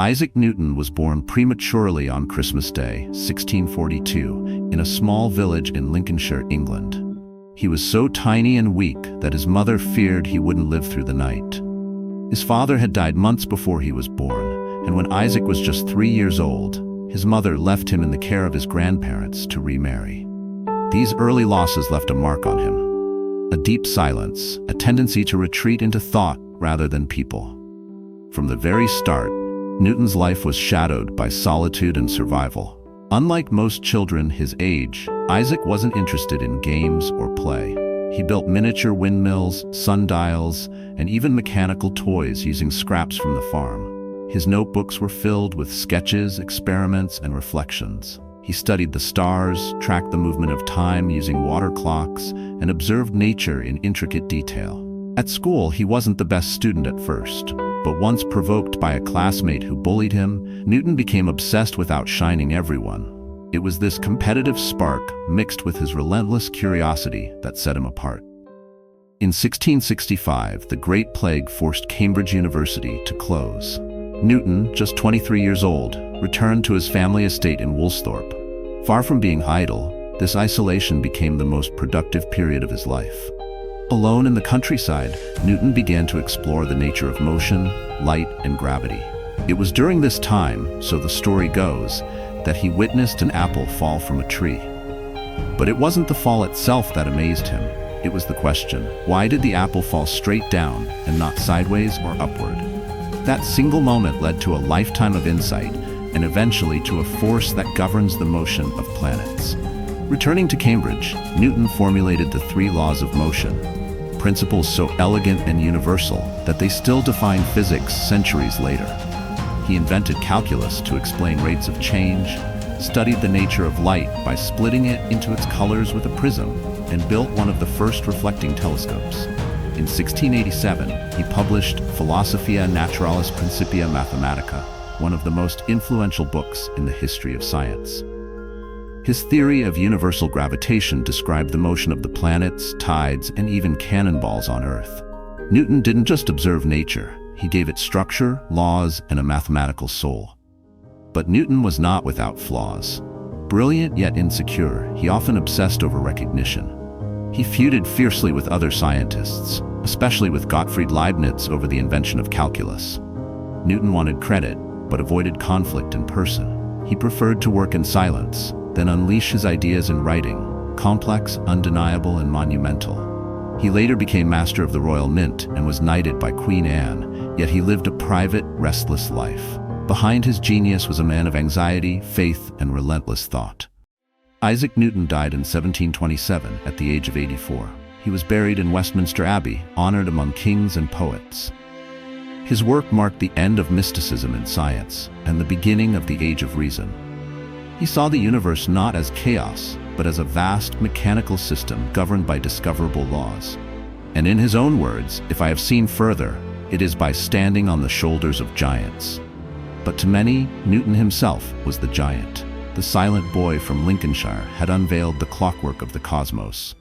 Isaac Newton was born prematurely on Christmas Day, 1642, in a small village in Lincolnshire, England. He was so tiny and weak that his mother feared he wouldn't live through the night. His father had died months before he was born, and when Isaac was just 3 years old, his mother left him in the care of his grandparents to remarry. These early losses left a mark on him. A deep silence, a tendency to retreat into thought rather than people. From the very start, Newton's life was shadowed by solitude and survival. Unlike most children his age, Isaac wasn't interested in games or play. He built miniature windmills, sundials, and even mechanical toys using scraps from the farm. His notebooks were filled with sketches, experiments, and reflections. He studied the stars, tracked the movement of time using water clocks, and observed nature in intricate detail. At school, he wasn't the best student at first, but once provoked by a classmate who bullied him, Newton became obsessed with outshining everyone. It was this competitive spark, mixed with his relentless curiosity, that set him apart. In 1665, the Great Plague forced Cambridge University to close. Newton, just 23 years old, returned to his family estate in Woolsthorpe. Far from being idle, this isolation became the most productive period of his life. Alone in the countryside, Newton began to explore the nature of motion, light, and gravity. It was during this time, so the story goes, that he witnessed an apple fall from a tree. But it wasn't the fall itself that amazed him. It was the question, why did the apple fall straight down and not sideways or upward? That single moment led to a lifetime of insight and eventually to a force that governs the motion of planets. Returning to Cambridge, Newton formulated the 3 laws of motion, principles so elegant and universal that they still define physics centuries later. He invented calculus to explain rates of change, studied the nature of light by splitting it into its colors with a prism, and built one of the first reflecting telescopes. In 1687, he published Philosophiae Naturalis Principia Mathematica, one of the most influential books in the history of science. His theory of universal gravitation described the motion of the planets, tides, and even cannonballs on Earth. Newton didn't just observe nature, he gave it structure, laws, and a mathematical soul. But Newton was not without flaws. Brilliant yet insecure, he often obsessed over recognition. He feuded fiercely with other scientists, especially with Gottfried Leibniz over the invention of calculus. Newton wanted credit, but avoided conflict in person. He preferred to work in silence, then unleash his ideas in writing, complex, undeniable, and monumental. He later became Master of the Royal Mint and was knighted by Queen Anne, yet he lived a private, restless life. Behind his genius was a man of anxiety, faith, and relentless thought. Isaac Newton died in 1727 at the age of 84. He was buried in Westminster Abbey, honored among kings and poets. His work marked the end of mysticism in science and the beginning of the Age of Reason. He saw the universe not as chaos, but as a vast mechanical system governed by discoverable laws. And in his own words, "If I have seen further, it is by standing on the shoulders of giants." But to many, Newton himself was the giant. The silent boy from Lincolnshire had unveiled the clockwork of the cosmos.